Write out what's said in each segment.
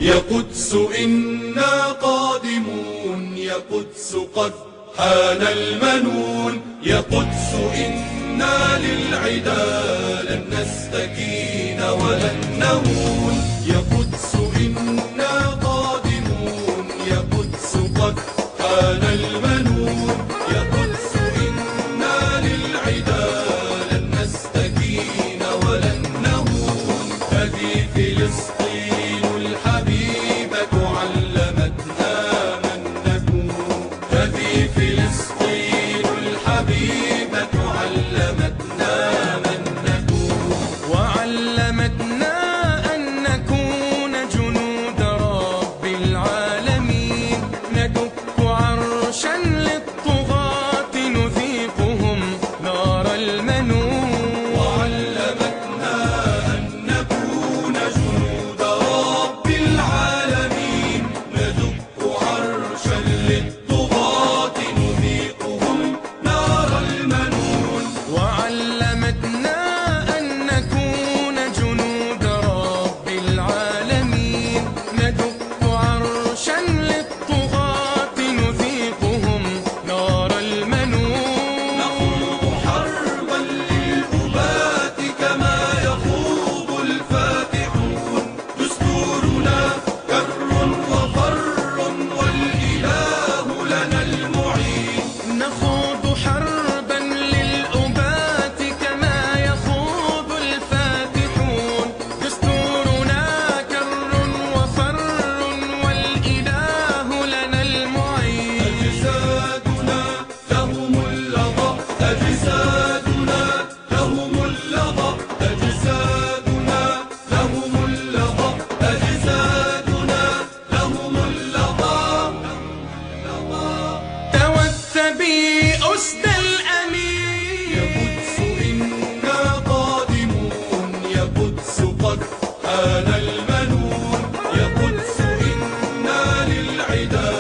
يا قدس إنا قادمون، يا قدس قد حان المنون، يا قدس إنا للعدا لن نستكين ولن نهون، يا قدس إنا قادمون، يا قدس قد حان المنون، يا قدس إنا للعدا لن نستكين ولن نهون. هذه فلسطين الحبيبة علمتنا من نكون، هذه فلسطين الحبيبة علمتنا من نكون، وعلمتنا أن نكون جنود رب العالمين، ندك عرشا للطغاة نذيقهم نار المنون، وعلمتنا أن نكون جنود رب العالمين، ندك عرشا للطغاة نذيقهم نار المنون، وعلمتنا أن نكون جنود رب العالمين، ندك عرشا للطغاة نذيقهم نار المنون، نخوض حربا للأبات كما يخوض الفاتحون، دستورنا كر وفر والإله لنا المعين، نخوض حربا للأبات كما يخوض الفاتحون، دستورنا كر وفر والإله لنا المعين، أجسادنا لهم اللظى، أجسادنا لهم اللظى، أجسادنا لهم اللظى، أجسادنا لهم اللظى. توث بي أسد يا الأمين، قدس إنا قادمون، يا قدس قد حان المنون، يا قدس إنا للعدا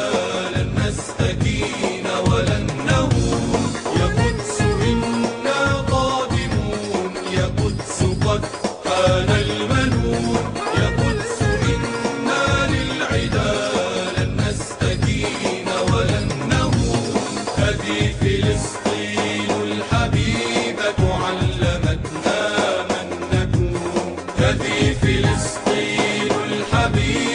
لن نستكين ولن نهون، يا قدس إنا قادمون، يا قدس قد حان المنون، يا قدس إنا للعدا لن نستكين ولن نهون. هذه فلسطين الحبيبة علمتنا من نكون، هذه فلسطين الحبيبة